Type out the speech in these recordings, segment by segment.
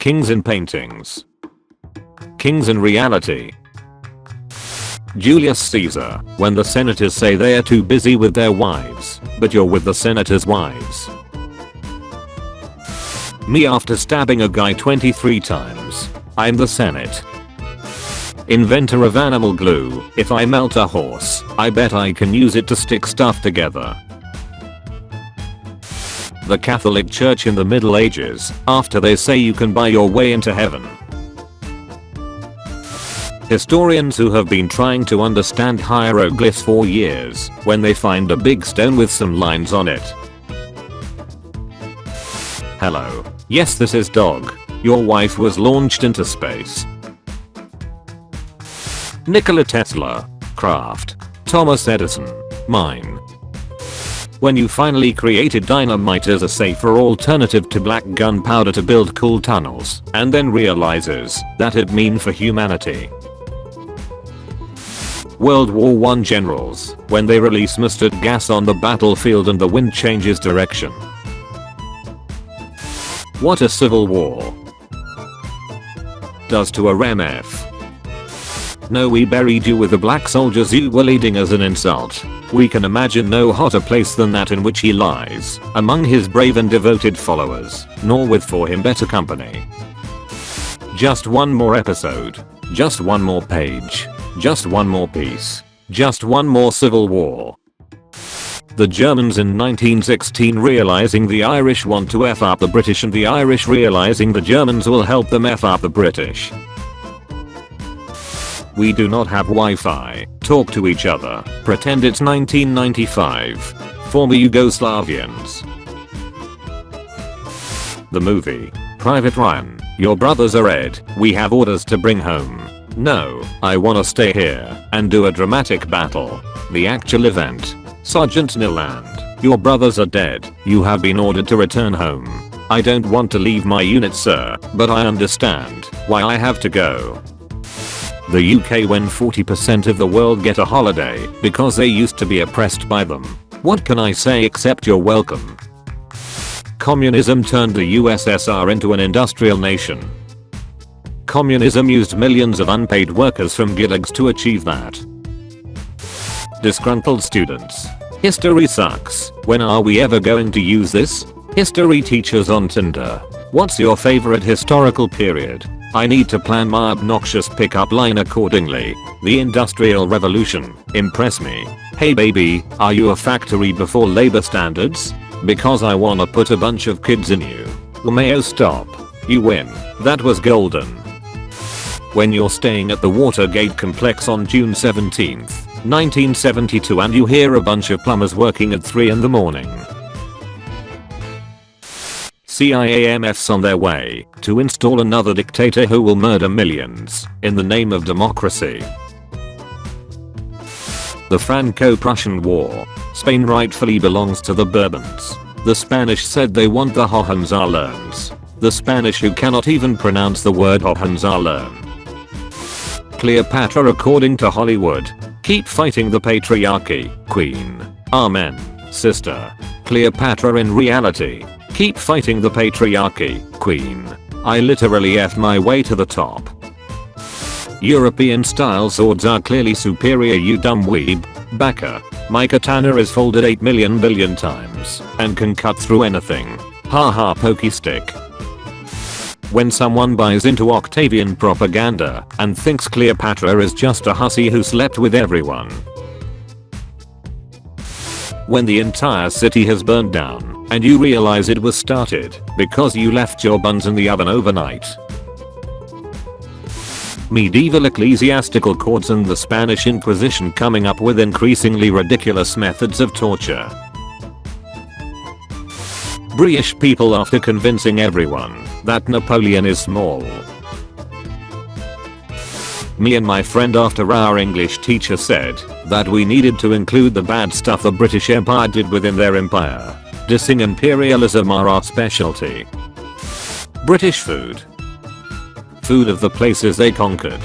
Kings in paintings. Kings in reality. Julius Caesar, when the senators say they are too busy with their wives, but you're with the senators' wives. Me after stabbing a guy 23 times. I'm the Senate. Inventor of animal glue. If I melt a horse, I bet I can use it to stick stuff together. The Catholic Church in the Middle Ages, after they say you can buy your way into heaven. Historians who have been trying to understand hieroglyphs for years, when they find a big stone with some lines on it. Hello. Yes, this is Dog. Your wife was launched into space. Nikola Tesla. Kraft. Thomas Edison. Mine. When you finally created dynamite as a safer alternative to black gunpowder to build cool tunnels, and then realizes that it mean for humanity. World War I generals, when they release mustard gas on the battlefield and the wind changes direction. What a civil war does to a RMF. No, we buried you with the black soldiers you were leading as an insult. We can imagine no hotter place than that in which he lies, among his brave and devoted followers, nor with for him better company. Just one more episode. Just one more page. Just one more piece. Just one more civil war. The Germans in 1916 realizing the Irish want to F up the British, and the Irish realizing the Germans will help them F up the British. We do not have Wi-Fi. Talk to each other. Pretend it's 1995. Former Yugoslavians. The movie. Private Ryan. Your brothers are red. We have orders to bring home. No, I wanna stay here and do a dramatic battle. The actual event. Sergeant Niland. Your brothers are dead. You have been ordered to return home. I don't want to leave my unit, sir, but I understand why I have to go. The UK, when 40% of the world get a holiday because they used to be oppressed by them. What can I say except you're welcome? Communism turned the USSR into an industrial nation. Communism used millions of unpaid workers from gulags to achieve that. Disgruntled students. History sucks. When are we ever going to use this? History teachers on Tinder. What's your favorite historical period? I need to plan my obnoxious pickup line accordingly. The Industrial Revolution. Impress me. Hey baby, are you a factory before labor standards? Because I wanna put a bunch of kids in you. Mayo, stop. You win. That was golden. When you're staying at the Watergate complex on June 17th, 1972, and you hear a bunch of plumbers working at 3 in the morning. CIA MFs on their way to install another dictator who will murder millions in the name of democracy. The Franco-Prussian War. Spain rightfully belongs to the Bourbons. The Spanish said they want the Hohenzollerns. The Spanish who cannot even pronounce the word Hohenzollern. Cleopatra according to Hollywood. Keep fighting the patriarchy, queen. Amen, sister. Cleopatra in reality. Keep fighting the patriarchy, queen. I literally effed my way to the top. European style swords are clearly superior, you dumb weeb. Baka. My katana is folded 8 million billion times and can cut through anything. Haha, pokey stick. When someone buys into Octavian propaganda and thinks Cleopatra is just a hussy who slept with everyone. When the entire city has burned down and you realize it was started because you left your buns in the oven overnight. Medieval ecclesiastical courts and the Spanish Inquisition coming up with increasingly ridiculous methods of torture. British people after convincing everyone that Napoleon is small. Me and my friend after our English teacher said that we needed to include the bad stuff the British Empire did within their empire. Dissing imperialism are our specialty. British food. Food of the places they conquered.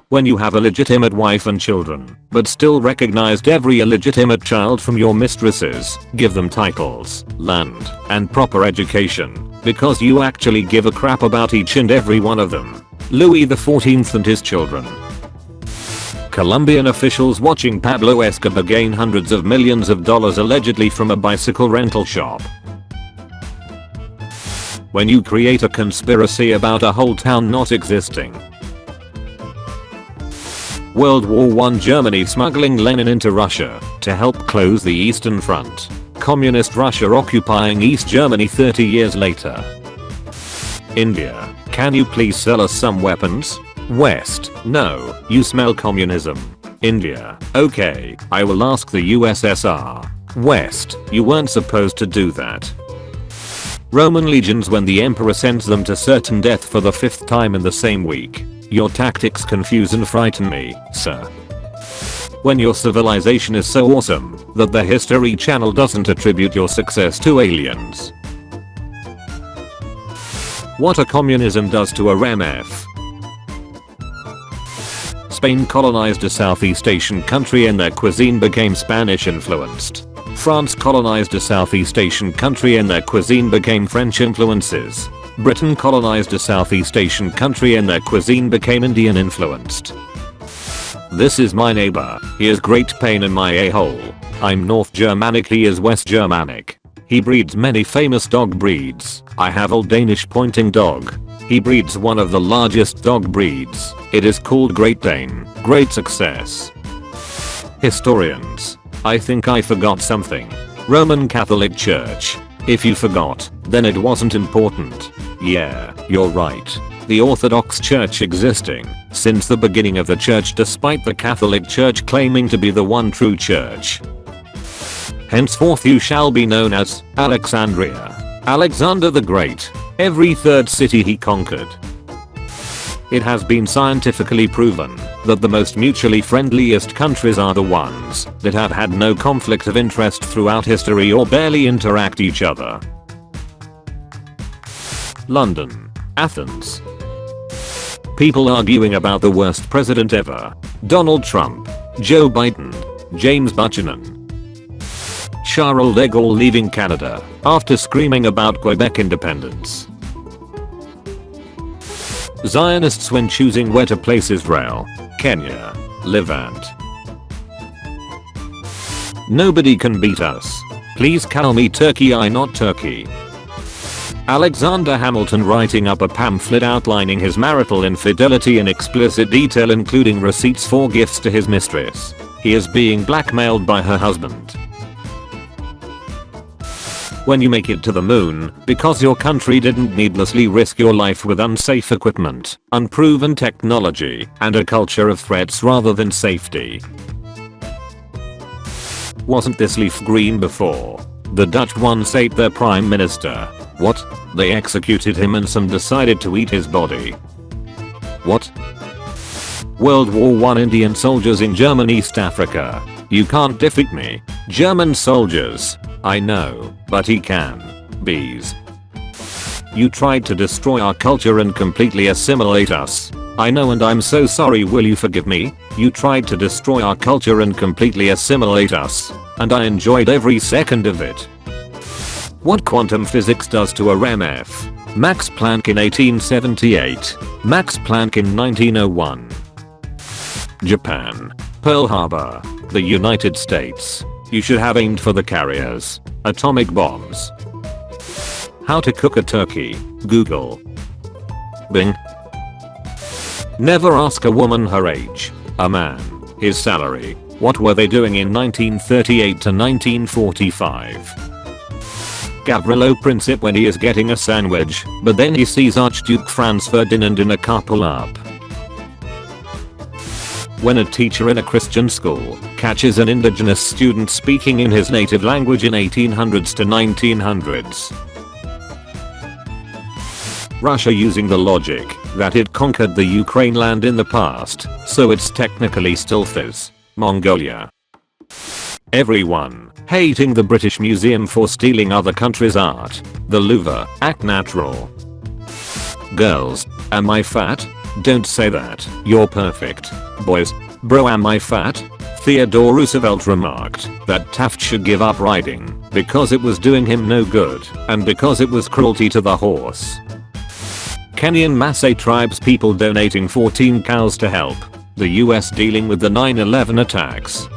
When you have a legitimate wife and children, but still recognized every illegitimate child from your mistresses, give them titles, land, and proper education. Because you actually give a crap about each and every one of them. Louis XIV and his children. Colombian officials watching Pablo Escobar gain hundreds of millions of dollars allegedly from a bicycle rental shop. When you create a conspiracy about a whole town not existing. World War I Germany smuggling Lenin into Russia to help close the Eastern Front. Communist Russia occupying East Germany 30 years later. India, can you please sell us some weapons? West, no, you smell communism. India, okay, I will ask the USSR. West, you weren't supposed to do that. Roman legions when the emperor sends them to certain death for the 5th time in the same week. Your tactics confuse and frighten me, sir. When your civilization is so awesome that the History Channel doesn't attribute your success to aliens. What a communism does to a RMF. Spain colonized a Southeast Asian country and their cuisine became Spanish influenced. France colonized a Southeast Asian country and their cuisine became French influences. Britain colonized a Southeast Asian country and their cuisine became Indian influenced. This is my neighbor, he has great pain in my a-hole. I'm North Germanic, he is West Germanic. He breeds many famous dog breeds. I have Old Danish pointing dog. He breeds one of the largest dog breeds. It is called Great Dane. Great success. Historians. I think I forgot something. Roman Catholic Church. If you forgot, then it wasn't important. Yeah, you're right. The Orthodox Church existing since the beginning of the church despite the Catholic Church claiming to be the one true church. Henceforth you shall be known as Alexandria. Alexander the Great. Every third city he conquered. It has been scientifically proven that the most mutually friendliest countries are the ones that have had no conflict of interest throughout history or barely interact each other. London. Athens. People arguing about the worst president ever. Donald Trump. Joe Biden. James Buchanan. Charles de Gaulle leaving Canada after screaming about Quebec independence. Zionists when choosing where to place Israel. Kenya. Levant. Nobody can beat us. Please call me Turkey, I not Turkey. Alexander Hamilton writing up a pamphlet outlining his marital infidelity in explicit detail including receipts for gifts to his mistress. He is being blackmailed by her husband. When you make it to the moon because your country didn't needlessly risk your life with unsafe equipment, unproven technology, and a culture of threats rather than safety. Wasn't this leaf green before? The Dutch once ate their prime minister. What? They executed him and some decided to eat his body. What? World War I Indian soldiers in German East Africa. You can't defeat me. German soldiers. I know, but he can. Bees. You tried to destroy our culture and completely assimilate us. I know and I'm so sorry, will you forgive me? You tried to destroy our culture and completely assimilate us. And I enjoyed every second of it. What quantum physics does to a RMF. Max Planck in 1878. Max Planck in 1901. Japan. Pearl Harbor. The United States. You should have aimed for the carriers. Atomic bombs. How to cook a turkey. Google. Bing. Never ask a woman her age. A man. His salary. What were they doing in 1938 to 1945? Gavrilo Princip when he is getting a sandwich, but then he sees Archduke Franz Ferdinand in a car pull up. When a teacher in a Christian school catches an indigenous student speaking in his native language in 1800s to 1900s. Russia using the logic that it conquered the Ukraine land in the past, so it's technically still Fizz. Mongolia. Everyone hating the British Museum for stealing other countries' art. The Louvre. Act natural. Girls. Am I fat? Don't say that. You're perfect. Boys. Bro, am I fat? Theodore Roosevelt remarked that Taft should give up riding Because it was doing him no good, and because it was cruelty to the horse. Kenyan Maasai tribes people donating 14 cows to help the US dealing with the 9/11 attacks.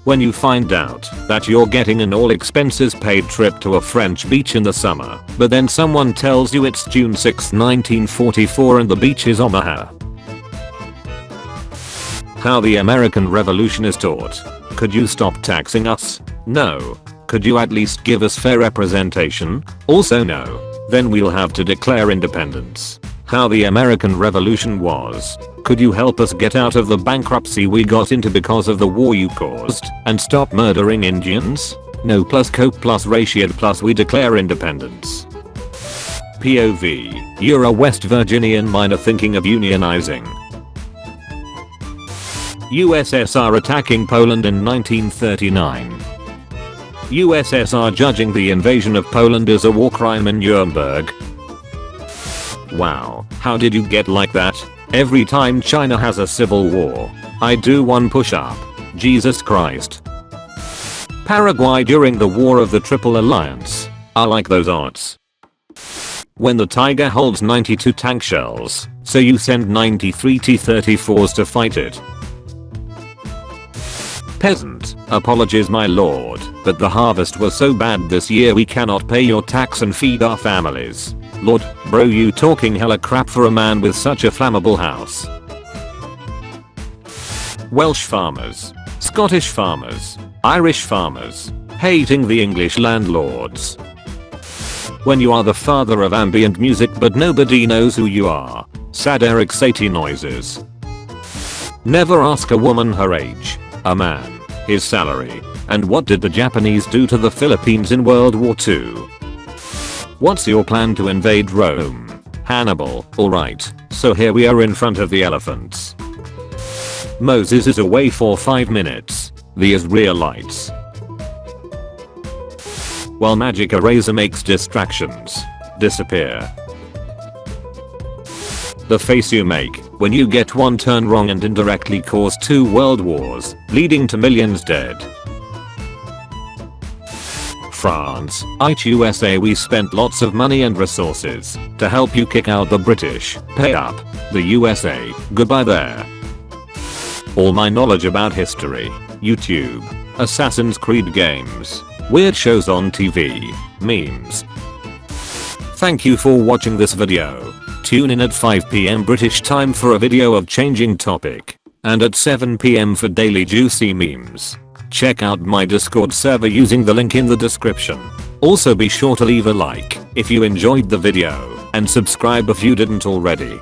When you find out that you're getting an all expenses paid trip to a French beach in the summer, but then someone tells you it's June 6, 1944 and the beach is Omaha. How the American Revolution is taught. Could you stop taxing us? No. Could you at least give us fair representation? Also no. Then we'll have to declare independence. How the American Revolution was. Could you help us get out of the bankruptcy we got into because of the war you caused and stop murdering Indians? No plus coke plus raciate plus we declare independence. POV. You're a West Virginian miner thinking of unionizing. USSR attacking Poland in 1939. USSR judging the invasion of Poland as a war crime in Nuremberg. Wow, how did you get like that? Every time China has a civil war, I do one push-up. Jesus Christ. Paraguay during the War of the Triple Alliance. I like those odds. When the Tiger holds 92 tank shells, so you send 93 T-34s to fight it. Peasant, apologies my lord, but the harvest was so bad this year we cannot pay your tax and feed our families. Lord, bro you talking hella crap for a man with such a flammable house. Welsh farmers, Scottish farmers, Irish farmers, hating the English landlords. When you are the father of ambient music but nobody knows who you are. Sad Eric Satie noises. Never ask a woman her age. A man, his salary, and what did the Japanese do to the Philippines in World War II? What's your plan to invade Rome? Hannibal, alright, so here we are in front of the elephants. Moses is away for 5 minutes. The Israelites. While magic eraser makes distractions disappear. The face you make when you get one turn wrong and indirectly cause 2 world wars, leading to millions dead. France, USA we spent lots of money and resources to help you kick out the British, pay up, the USA, goodbye there. All my knowledge about history, YouTube, Assassin's Creed games, weird shows on TV, memes. Thank you for watching this video. Tune in at 5 PM British time for a video of changing topic, and at 7 PM for daily juicy memes. Check out my Discord server using the link in the description. Also be sure to leave a like if you enjoyed the video, and subscribe if you didn't already.